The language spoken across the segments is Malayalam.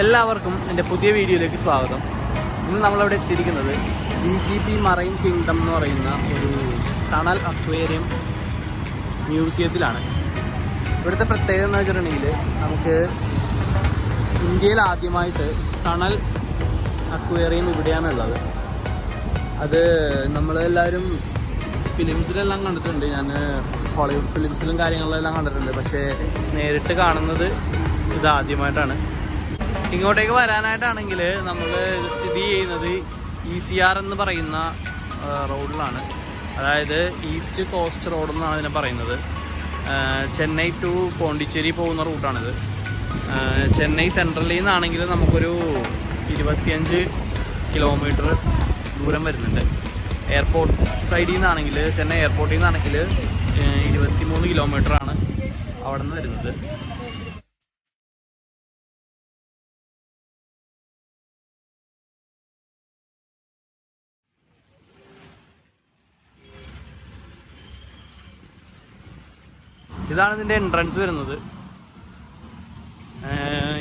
എല്ലാവർക്കും എൻ്റെ പുതിയ വീഡിയോയിലേക്ക് സ്വാഗതം. ഇന്ന് നമ്മളവിടെ എത്തിയിരിക്കുന്നത് VGP മറൈൻ കിങ്ഡം എന്ന് പറയുന്ന ഒരു ടണൽ അക്വേറിയം മ്യൂസിയത്തിലാണ്. ഇവിടുത്തെ പ്രത്യേകത എന്ന് വെച്ചിട്ടുണ്ടെങ്കിൽ നമുക്ക് ഇന്ത്യയിൽ ആദ്യമായിട്ട് ടണൽ അക്വേറിയം ഇവിടെയാണുള്ളത്. അത് നമ്മളെല്ലാവരും ഫിലിംസിലെല്ലാം കണ്ടിട്ടുണ്ട്, ഞാൻ ഹോളിവുഡ് ഫിലിംസിലും കാര്യങ്ങളിലെല്ലാം കണ്ടിട്ടുണ്ട്. പക്ഷേ നേരിട്ട് കാണുന്നത് ഇതാദ്യമായിട്ടാണ്. ഇങ്ങോട്ടേക്ക് വരാനായിട്ടാണെങ്കിൽ നമ്മൾ സ്ഥിതി ചെയ്യുന്നത് ECR എന്ന് പറയുന്ന റോഡിലാണ്. അതായത് ഈസ്റ്റ് കോസ്റ്റ് റോഡ് എന്നാണ് ഇതിനെ പറയുന്നത്. ചെന്നൈ ടു പോണ്ടിച്ചേരി പോകുന്ന റൂട്ടാണിത്. ചെന്നൈ സെൻട്രലിൽ നിന്നാണെങ്കിൽ നമുക്കൊരു 25 കിലോമീറ്റർ ദൂരം വരുന്നുണ്ട്. എയർപോർട്ട് സൈഡിൽ നിന്നാണെങ്കിൽ, ചെന്നൈ എയർപോർട്ടിൽ നിന്നാണെങ്കിൽ 23 കിലോമീറ്ററാണ് അവിടെ നിന്ന് വരുന്നത്. ഇതാണ് ഇതിൻ്റെ എൻട്രൻസ് വരുന്നത്.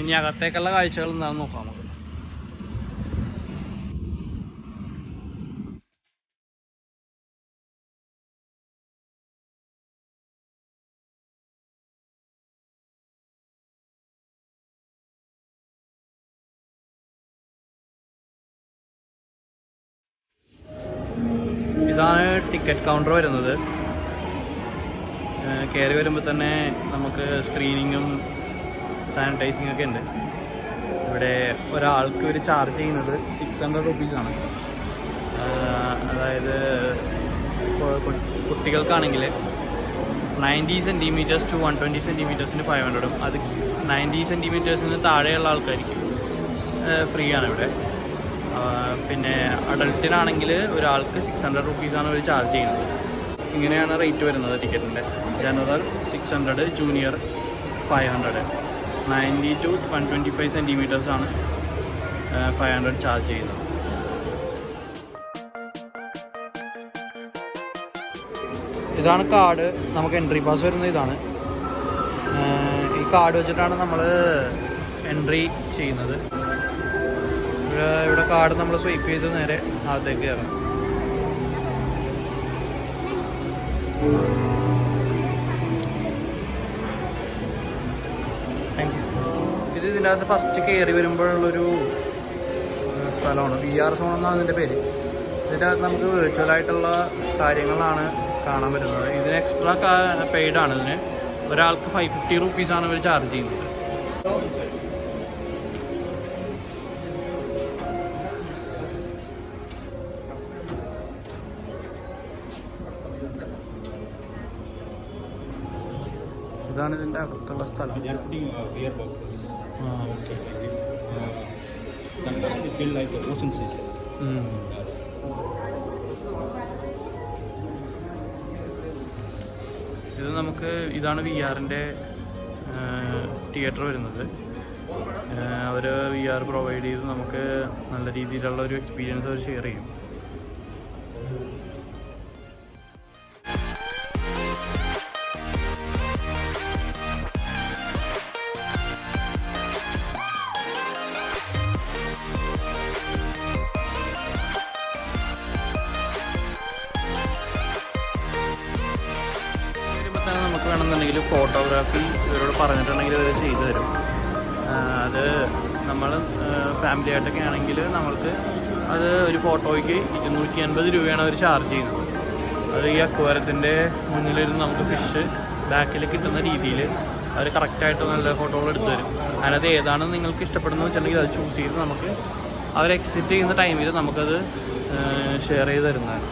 ഇനി അകത്തേക്കുള്ള കാഴ്ചകൾ എന്താണെന്ന് നോക്കാം നമുക്ക്. ഇതാണ് ടിക്കറ്റ് കൗണ്ടർ വരുന്നത്. കയറി വരുമ്പോൾ തന്നെ നമുക്ക് സ്ക്രീനിങ്ങും സാനിറ്റൈസിങ് ഒക്കെ ഉണ്ട്. ഇവിടെ ഒരാൾക്ക് ഒരു ചാർജ് ചെയ്യുന്നത് 600 റുപ്പീസാണ്. അതായത് കുട്ടികൾക്കാണെങ്കിൽ 90 സെൻറ്റിമീറ്റേഴ്സ് ടു 120 സെൻറ്റിമീറ്റേഴ്സിന് 500ഉം, അത് 90 സെൻറ്റിമീറ്റേഴ്സിന് താഴെയുള്ള ആൾക്കാർക്ക് ഫ്രീ ആണ് ഇവിടെ. പിന്നെ അഡൾട്ടിനാണെങ്കിൽ ഒരാൾക്ക് 600 റുപ്പീസാണ് അവർ ചാർജ് ചെയ്യുന്നത്. ഇങ്ങനെയാണ് റേറ്റ് വരുന്നത് ടിക്കറ്റിൻ്റെ. General 600, junior 500. 90 ടു 125 സെൻറ്റിമീറ്റേഴ്സാണ് 500 ചാർജ് ചെയ്യുന്നത്. ഇതാണ് കാർഡ്. നമുക്ക് എൻട്രി പാസ് വരുന്നത് ഇതാണ്. ഈ കാർഡ് വെച്ചിട്ടാണ് നമ്മൾ എൻട്രി ചെയ്യുന്നത്. ഇവിടെ കാർഡ് നമ്മൾ സ്വൈപ്പ് ചെയ്ത് നേരെ അകത്തേക്ക് കയറാം. ഇത് ഇതിൻ്റെ അകത്ത് ഫസ്റ്റ് കയറി വരുമ്പോഴുള്ളൊരു സ്ഥലമാണ്. VR സോൺ എന്നാണ് ഇതിൻ്റെ പേര്. ഇതിൻ്റെ അകത്ത് നമുക്ക് വിർച്വലായിട്ടുള്ള കാര്യങ്ങളാണ് കാണാൻ പറ്റുന്നത്. ഇതിന് എക്സ്ട്രാ പെയ്ഡാണ്. ഇതിന് ഒരാൾക്ക് 550 റുപ്പീസാണ് ഇവർ ചാർജ് ചെയ്യുന്നത്. ഇതാണ് ഇതിൻ്റെ അകത്തുള്ള സ്ഥലം. ഇത് നമുക്ക് ഇതാണ് VRൻ്റെ തിയേറ്റർ വരുന്നത്. അവർ VR പ്രൊവൈഡ് ചെയ്ത് നമുക്ക് നല്ല രീതിയിലുള്ള ഒരു എക്സ്പീരിയൻസ് അവർ ഷെയർ ചെയ്യും. നമുക്ക് വേണമെന്നുണ്ടെങ്കിൽ ഫോട്ടോഗ്രാഫി ഇവരോട് പറഞ്ഞിട്ടുണ്ടെങ്കിൽ ഇവർ ചെയ്തു തരും. അത് നമ്മൾ ഫാമിലി ആയിട്ടൊക്കെ ആണെങ്കിൽ നമ്മൾക്ക് അത് ഒരു ഫോട്ടോയ്ക്ക് 250 രൂപയാണ് അവർ ചാർജ് ചെയ്യുന്നത്. അത് ഈ അക്വേറിയത്തിൻ്റെ മുന്നിലിരുന്ന് നമുക്ക് ഫിഷ് ബാക്കിൽ കിട്ടുന്ന രീതിയിൽ അവർ കറക്റ്റായിട്ട് നല്ല ഫോട്ടോകൾ എടുത്തു തരും. അതിനകത്ത് ഏതാണ് നിങ്ങൾക്ക് ഇഷ്ടപ്പെടുന്നത് വെച്ചിട്ടുണ്ടെങ്കിൽ അത് ചൂസ് ചെയ്ത് നമുക്ക് അവർ എക്സിറ്റ് ചെയ്യുന്ന ടൈമിൽ നമുക്കത് ഷെയർ ചെയ്ത് തരുന്നതാണ്.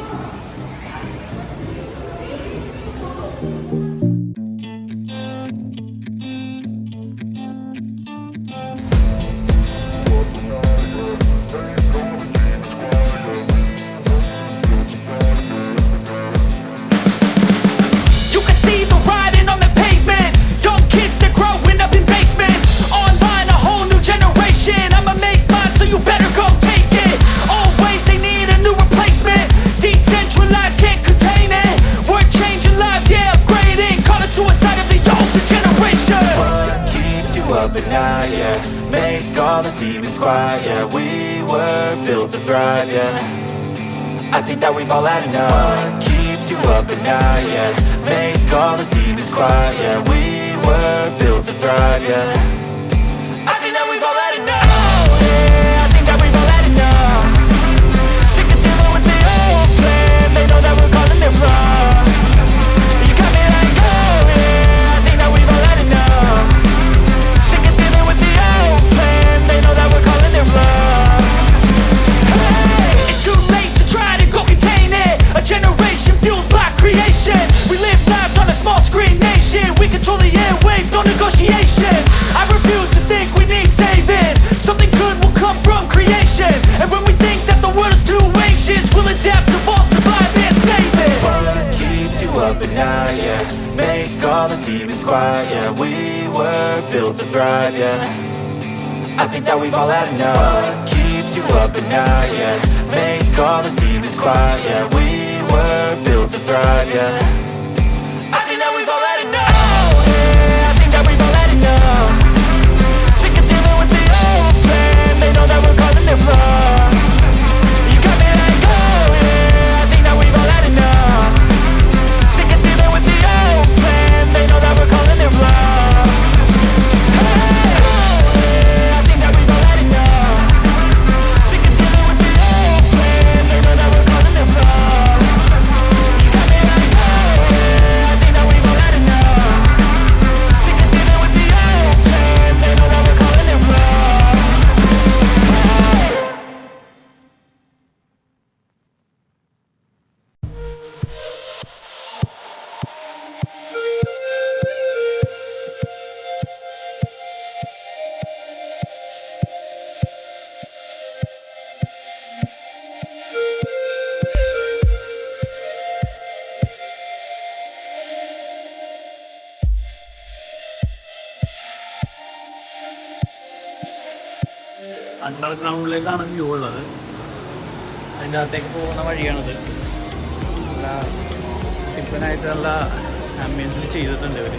You better go take it. Always they need a new replacement. Decent demons quiet, yeah. We were built to thrive, yeah. I think that we've all had enough. What keeps you up at night, yeah. Make all the demons quiet, yeah. We were built to thrive, yeah. I think that we've all had enough. Oh, yeah, I think that we've all had enough. Sick of dealing with the old plan. They know that we're calling it wrong. You got me like, oh yeah, I think that we've all had enough. Sick of dealing with the old plan. They know that we're calling it wrong. Hey, it's too late to try to go contain it. A generation fueled by creation. We live lives on a small screen nation. We control the airwaves, no negotiation. I refuse to think we need saving. Something good will come from creation. And when we think that the world is too anxious, we'll adapt, evolve, survive and save it. What keeps you up at night, yeah. Make all the demons quiet, yeah. We were built to thrive, yeah. I think that we've all had enough. What keeps you up at night, yeah. Make all the demons quiet, yeah. We were built to thrive, yeah. I think that we've all had enough. Oh yeah, I think that we've all had enough. Sick of dealing with the old plan. They know that we're calling it wrong. You got me like, oh yeah, I think that we've all had enough. Sick of dealing with the old plan. They know that we're calling it wrong. Hey, oh yeah, I think that we've all had enough. Sick of dealing with the old plan. They know that we're calling it wrong. You got me like, oh yeah, I think that we've all had enough. Sick of dealing with the old plan. They know that we're calling it wrong. അണ്ടർഗ്രൗണ്ടിലേക്കാണ് വ്യൂ ഉള്ളത്. അതിൻ്റെ അകത്തേക്ക് പോകുന്ന വഴിയാണിത്. നല്ല സിമ്പനായിട്ട് നല്ല ആംബിയൻസിൽ ചെയ്തിട്ടുണ്ട് ഇവർ.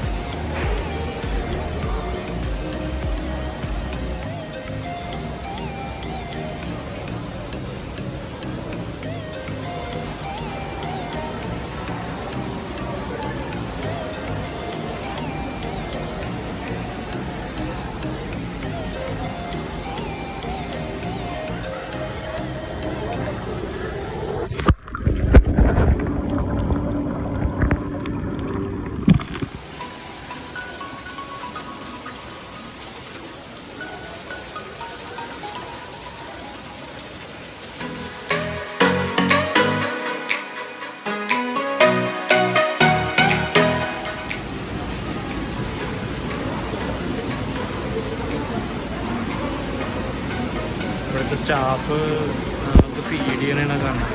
ഇവിടുത്തെ സ്റ്റാഫ് നമുക്ക് ഫീഡ് ചെയ്യണ കാണാം.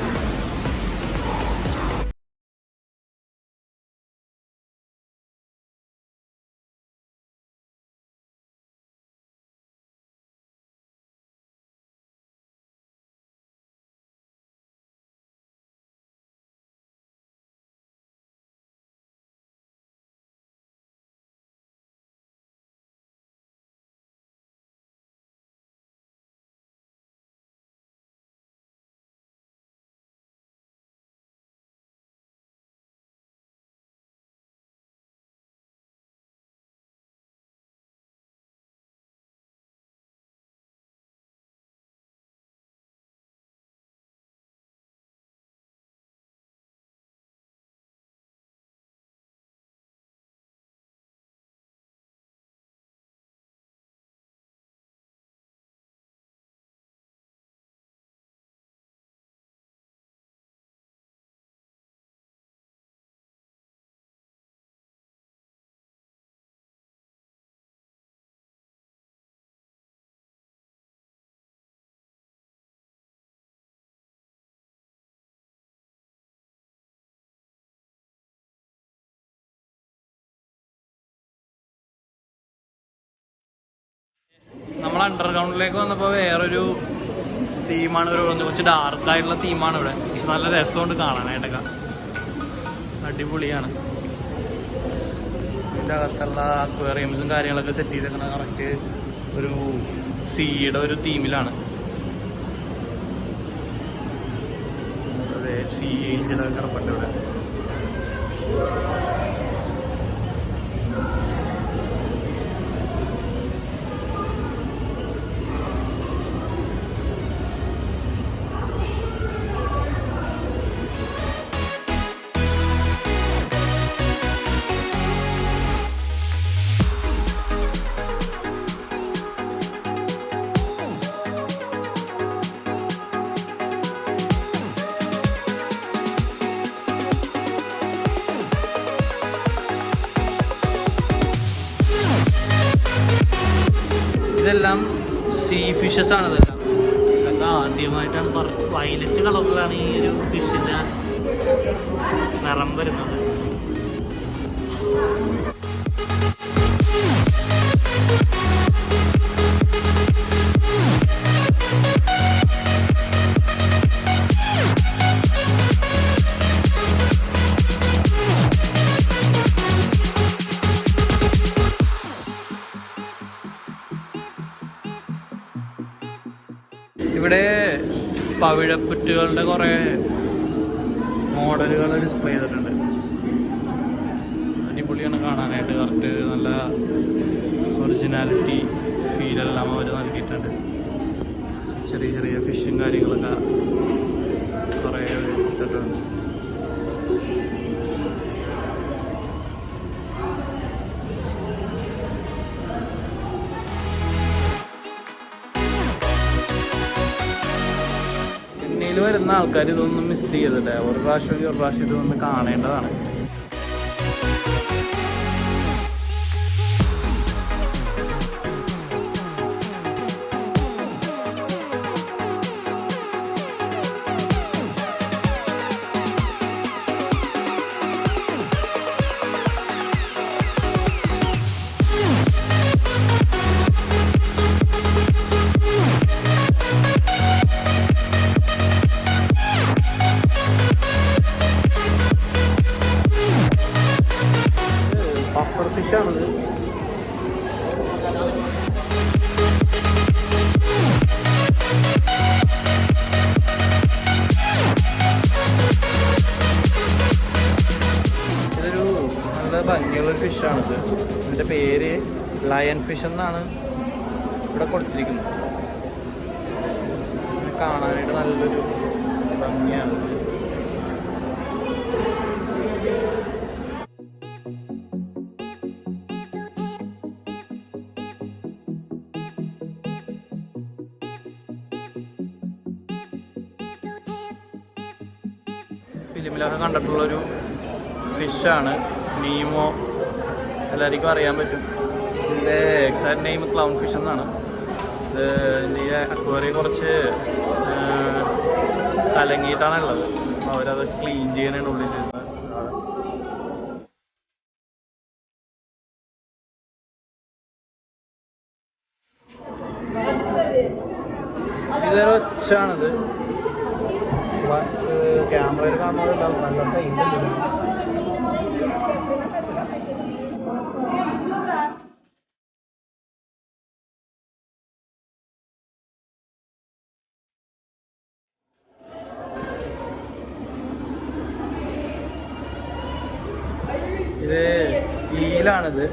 നമ്മൾ അണ്ടർഗ്രൗണ്ടിലേക്ക് വന്നപ്പോൾ വേറൊരു തീമാണ് ഇവർ വന്നത്. കുറച്ച് ഡാർക്കായിട്ടുള്ള തീമാണ് ഇവിടെ. നല്ല രസമുണ്ട് കാണാനായിട്ടൊക്കെ, അടിപൊളിയാണ്. ഇതിൻ്റെ അകത്തുള്ള അക്വേറിയംസും കാര്യങ്ങളൊക്കെ സെറ്റ് ചെയ്തേക്കുന്ന കറക്റ്റ് ഒരു സീയുടെ ഒരു തീമിലാണ്. അതെ, സീ ഏഞ്ചലൊക്കെ കിടപ്പുണ്ട് ഇവിടെ. ഇതെല്ലാം സീ ഫിഷസ് ആണ്. ഇതൊക്കെ ആദ്യമായിട്ടാണ് വയലറ്റ് കളറിലാണ് ഈ ഒരു ഫിഷിൻ്റെ നിറം വരുന്നത്. ഇവിടെ പവിഴപ്പുറ്റുകളുടെ കുറേ മോഡലുകൾ ഡിസ്പ്ലേ ചെയ്തിട്ടുണ്ട്. അടിപൊളിയാണ് കാണാനായിട്ട്. കറക്റ്റ് നല്ല ഒറിജിനാലിറ്റി ഫീലെല്ലാം അവർ നൽകിയിട്ടുണ്ട്. ചെറിയ ചെറിയ ഫിഷും കാര്യങ്ങളൊക്കെ കുറേ ഇട്ടിട്ടുണ്ട്. ചെന്നൈയിൽ വരുന്ന ആൾക്കാർ ഇതൊന്നും മിസ് ചെയ്തില്ല. ഒരു പ്രാവശ്യം ഇതൊന്ന് കാണേണ്ടതാണ്. ഫിഷാണത്. ഇതൊരു നല്ല ഭംഗിയുള്ളൊരു ഫിഷാണിത്. ഇതിൻ്റെ പേര് ലയൺ ഫിഷ് എന്നാണ് ഇവിടെ കൊടുത്തിരിക്കുന്നത്. കാണാനായിട്ട് നല്ലൊരു ഭംഗിയാണ്. ഫിലിമിലൊക്കെ കണ്ടിട്ടുള്ളൊരു ഫിഷാണ് നീമോ. എല്ലാവർക്കും അറിയാൻ പറ്റും. ഇതിൻ്റെ എക്സാക്ട് നെയിം ക്ലൗൺ ഫിഷ് എന്നാണ്. ഇത് ഇതിൻ്റെ അക്വേറിയം കുറച്ച് കലങ്ങിയിട്ടാണുള്ളത്. അവരത് ക്ലീൻ ചെയ്യാനാണ് ഉള്ളിൽ ചെയ്യുന്നത്. ഇതൊരു ഒച്ചാണിത്. ക്യാമറയിൽ കാണുന്നതുണ്ടാവും. നല്ല സൈസ് ഉണ്ട്. ഇത് ഈലാണിത്.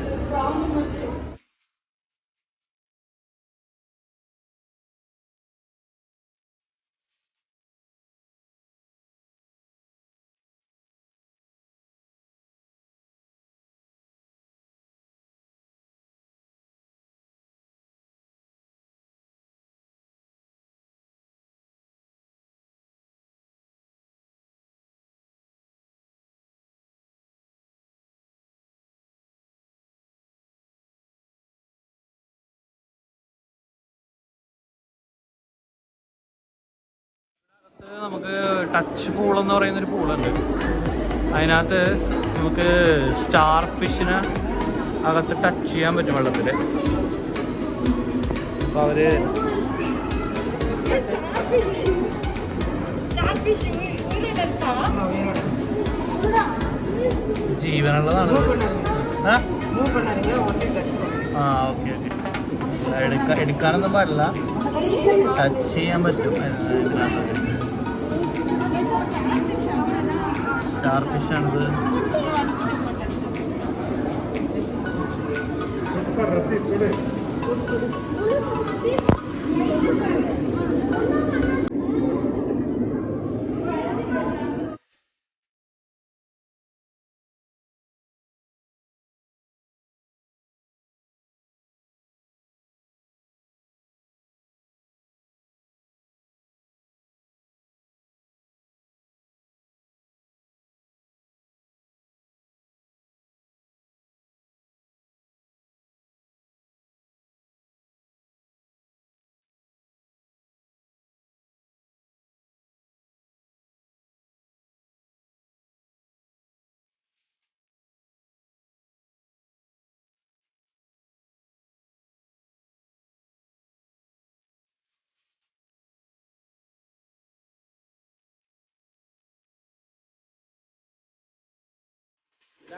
നമുക്ക് ടച്ച് പൂൾ എന്ന് പറയുന്നൊരു പൂളുണ്ട്. അതിനകത്ത് നമുക്ക് സ്റ്റാർ ഫിഷിനെ അകത്ത് ടച്ച് ചെയ്യാൻ പറ്റും വെള്ളത്തിൽ. അപ്പോൾ അവർ ജീവനുള്ളതാണ്. ആ ഓക്കെ ഓക്കെ. എടുക്കാനൊന്നും പാടില്ല, ടച്ച് ചെയ്യാൻ പറ്റും. സ്റ്റാർ ഫിഷാണിത്.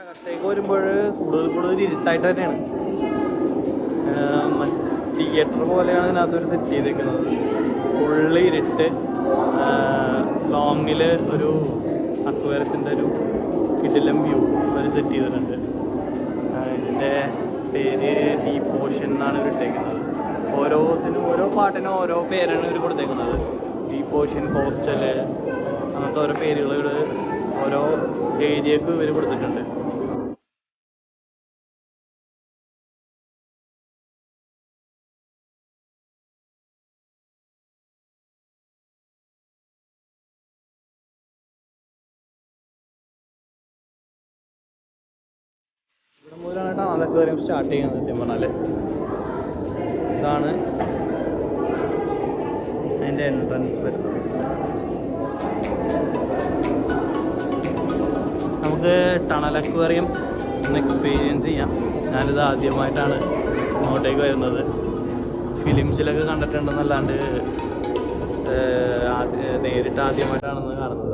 അകത്തേക്ക് വരുമ്പോൾ കൂടുതൽ ഇരുട്ടായിട്ട് തന്നെയാണ്. തിയേറ്റർ പോലെയാണ് ഇതിനകത്തൊരു സെറ്റ് ചെയ്തേക്കുന്നത്. ഫുള്ള് ഇരുട്ട്. ലോങ്ങിൽ ഒരു അക്വേറിയത്തിൻ്റെ ഒരു കിടിലം വ്യൂ അവർ സെറ്റ് ചെയ്തിട്ടുണ്ട്. ഇതിൻ്റെ പേര് ഡീപ്പ് ഓഷൻ എന്നാണ് ഇവർ ഇട്ടേക്കുന്നത്. ഓരോ പാട്ടിനും ഓരോ പേരാണ് ഇവർ കൊടുത്തേക്കുന്നത്. ഡീപ്പ് ഓഷൻ, കോസ്റ്റൽ, അങ്ങനത്തെ ഓരോ പേരുകൾ ഇവർ ഓരോ ഏരിയക്ക് ഇവർ കൊടുത്തിട്ടുണ്ട്. ഇവിടെ മുതലാണ് ടണൽ അക്വേറിയം സ്റ്റാർട്ട് ചെയ്യുന്നത്. സത്യം പറഞ്ഞാൽ ഇതാണ് അതിൻ്റെ എൻട്രൻസ് വരുന്നത്. നമുക്ക് ടണൽ അക്വേറിയം ഒന്ന് എക്സ്പീരിയൻസ് ചെയ്യാം. ഞാനിത് ആദ്യമായിട്ടാണ് ഇങ്ങോട്ടേക്ക് വരുന്നത്. ഫിലിംസിലൊക്കെ കണ്ടിട്ടുണ്ടെന്നല്ലാണ്ട് നേരിട്ട് ആദ്യമായിട്ടാണെന്ന് കാണുന്നത്.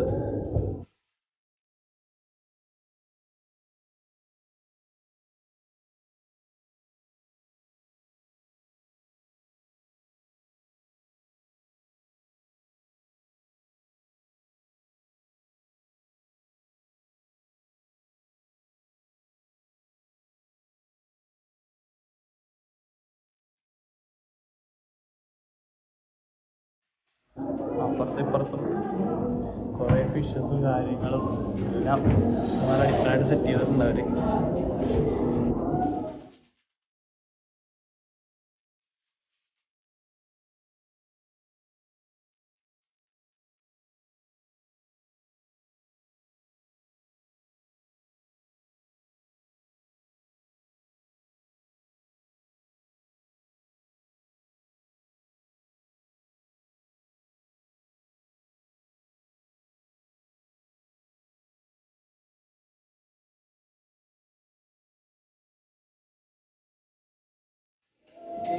അപ്പുറത്തും ഇപ്പുറത്തും കുറേ ഫിഷസും കാര്യങ്ങളും എല്ലാം നല്ല ഡിഫറെൻറ്റ് സെറ്റ് ചെയ്തിട്ടുണ്ട് അവർ.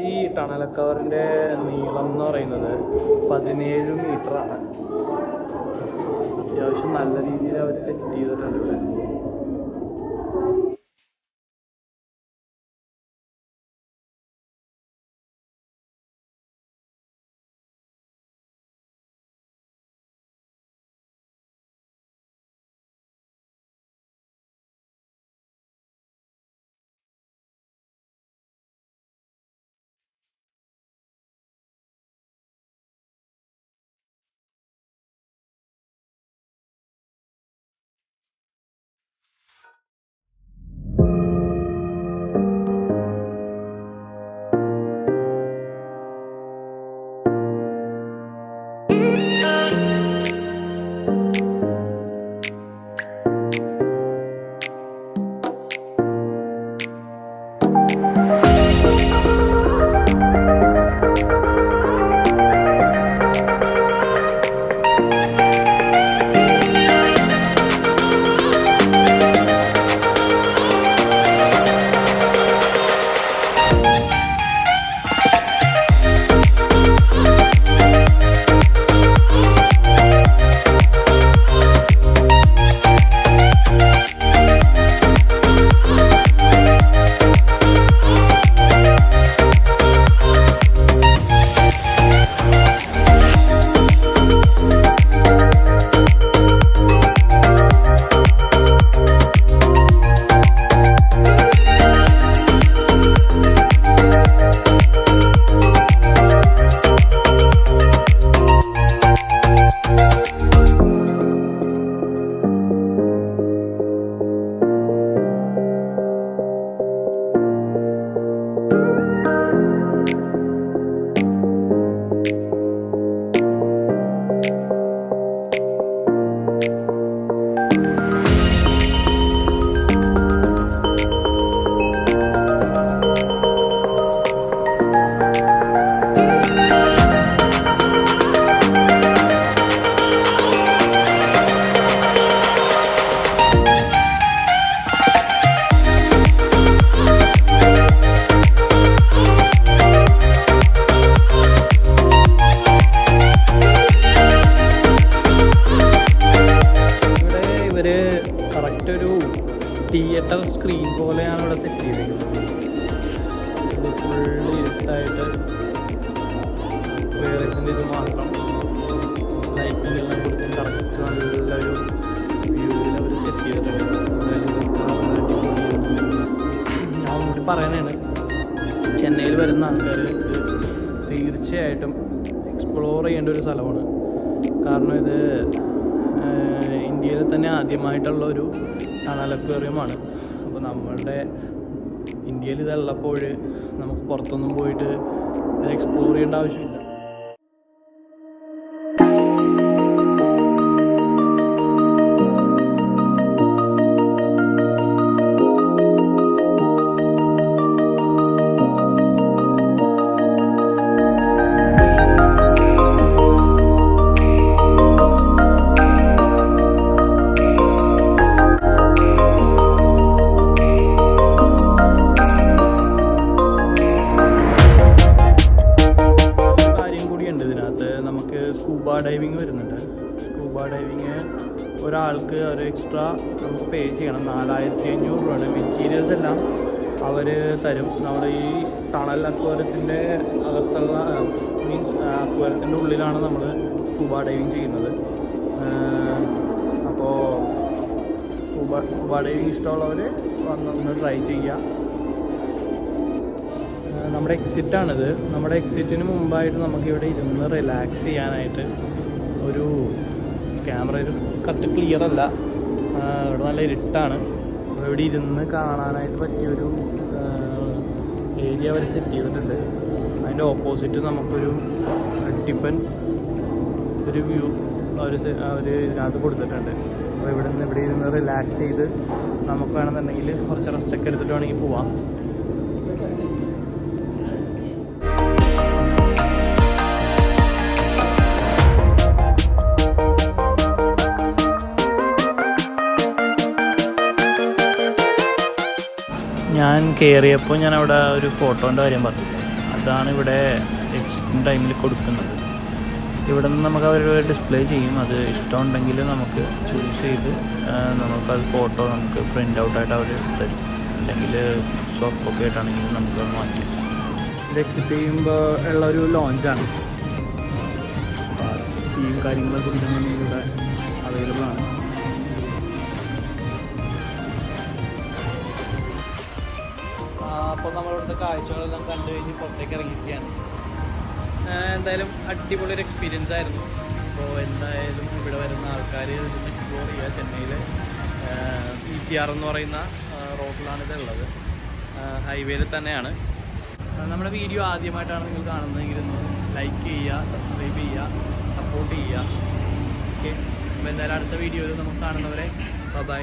ഈ ടണൽ അക്വേറിയത്തിൻ്റെ നീളം എന്ന് പറയുന്നത് 17 മീറ്ററാണ്. അത്യാവശ്യം നല്ല രീതിയിൽ അവർ സെറ്റ് ചെയ്തിട്ടുണ്ട് ഇവിടെ. തിയേറ്റർ സ്ക്രീൻ പോലെയാണ് ഇവിടെ സെറ്റ് ചെയ്തിരിക്കുന്നത്. ഇത് ഫുള്ള് ഇരുട്ടായിട്ട് വേറേസിൻ്റെ ഇത് മാത്രം ലൈറ്റിംഗ് എല്ലാം കൊടുത്ത് കറക്റ്റ് നല്ലൊരു വ്യൂവിൽ അവർ സെറ്റ് ചെയ്തിട്ടുണ്ട്. ഞാൻ ഒന്നുകൂടി പറയുന്നതാണ്, ചെന്നൈയിൽ വരുന്ന ആൾക്കാർ തീർച്ചയായിട്ടും എക്സ്പ്ലോർ ചെയ്യേണ്ട ഒരു സ്ഥലമാണ്. കാരണം ഇത് ഇന്ത്യയിൽ തന്നെ ആദ്യമായിട്ടുള്ള ഒരു ടണൽ അക്വേറിയമാണ്. അപ്പോൾ നമ്മളുടെ ഇന്ത്യയിൽ ഇതുള്ളപ്പോൾ നമുക്ക് പുറത്തൊന്നും പോയിട്ട് ഇത് എക്സ്പ്ലോർ ചെയ്യേണ്ട ആവശ്യമില്ല. നമുക്ക് സ്കൂബ ഡൈവിങ് വരുന്നുണ്ട്. സ്കൂബ ഡൈവിങ് ഒരാൾക്ക് ഒരു എക്സ്ട്രാ നമുക്ക് പേ ചെയ്യണം. 4500 രൂപയാണ്. മെറ്റീരിയൽസ് എല്ലാം അവർ തരും. നമ്മൾ ഈ ടണൽ അക്വേറിയത്തിൻ്റെ അകത്തുള്ള മീൻസ് അക്വേറിയത്തിൻ്റെ ഉള്ളിലാണ് നമ്മൾ സ്കൂബ ഡൈവിങ് ചെയ്യുന്നത്. അപ്പോൾ സ്കൂബ ഡൈവിങ് ഇഷ്ടമുള്ളവർ വന്നൊന്ന് ട്രൈ ചെയ്യുക. നമ്മുടെ എക്സിറ്റാണിത്. നമ്മുടെ എക്സിറ്റിന് മുമ്പായിട്ട് നമുക്കിവിടെ ഇരുന്ന് റിലാക്സ് ചെയ്യാനായിട്ട് ഒരു ക്യാമറ കറക്റ്റ് ക്ലിയർ അല്ല, ഇവിടെ നല്ല ഇരുട്ടാണ്. ഇവിടെ ഇരുന്ന് കാണാനായിട്ട് പറ്റിയൊരു ഏരിയ അവർ സെറ്റ് ചെയ്തിട്ടുണ്ട്. അതിൻ്റെ ഓപ്പോസിറ്റ് നമുക്കൊരു ടിപ്പൻ ഒരു വ്യൂ അവർ ഇതിനകത്ത് കൊടുത്തിട്ടുണ്ട്. അപ്പോൾ ഇവിടെ ഇരുന്ന് റിലാക്സ് ചെയ്ത് നമുക്ക് വേണമെന്നുണ്ടെങ്കിൽ കുറച്ച് റെസ്റ്റൊക്കെ എടുത്തിട്ട് വേണമെങ്കിൽ പോവാം. ഞാൻ കയറിയപ്പോൾ ഞാൻ അവിടെ ഒരു ഫോട്ടോൻ്റെ കാര്യം പറഞ്ഞു. അതാണ് ഇവിടെ എക്സിറ്റിംഗ് ടൈമിൽ കൊടുക്കുന്നത്. ഇവിടെ നിന്ന് നമുക്ക് അവർ ഡിസ്പ്ലേ ചെയ്യും. അത് ഇഷ്ടമുണ്ടെങ്കിൽ നമുക്ക് ചൂസ് ചെയ്ത് നമുക്കത് ഫോട്ടോ നമുക്ക് പ്രിൻ്റ് ഔട്ടായിട്ട് അവർ തരും. അല്ലെങ്കിൽ സോഫ്റ്റ് കോപ്പി ആയിട്ടാണെങ്കിൽ നമുക്ക് മാറ്റി. ഇത് എക്സിറ്റ് ചെയ്യുമ്പോൾ ഉള്ളൊരു ലോഞ്ചാണ്. ടീം കാര്യങ്ങളൊക്കെ ഇവിടെ അവൈലബിൾ ആണ്. അപ്പോൾ നമ്മളിവിടുത്തെ കാഴ്ചകളെല്ലാം കണ്ടു കഴിഞ്ഞ് പുറത്തേക്ക് ഇറങ്ങിയിരിക്കുകയാണ്. എന്തായാലും അടിപൊളി ഒരു എക്സ്പീരിയൻസ് ആയിരുന്നു. അപ്പോൾ എന്തായാലും ഇവിടെ വരുന്ന ആൾക്കാർ ഇതൊന്ന് എക്സ്പ്ലോർ ചെയ്യുക. ചെന്നൈയിൽ ECR എന്ന് പറയുന്ന റോഡിലാണ് ഇതുള്ളത്. ഹൈവേയിൽ തന്നെയാണ്. നമ്മുടെ വീഡിയോ ആദ്യമായിട്ടാണ് നിങ്ങൾ കാണുന്നതെങ്കിൽ ലൈക്ക് ചെയ്യുക, സബ്സ്ക്രൈബ് ചെയ്യുക, സപ്പോർട്ട് ചെയ്യുക. ഓക്കെ, അപ്പോൾ എന്തായാലും അടുത്ത വീഡിയോയിൽ നമുക്ക് കാണുന്നവരെ ബൈ.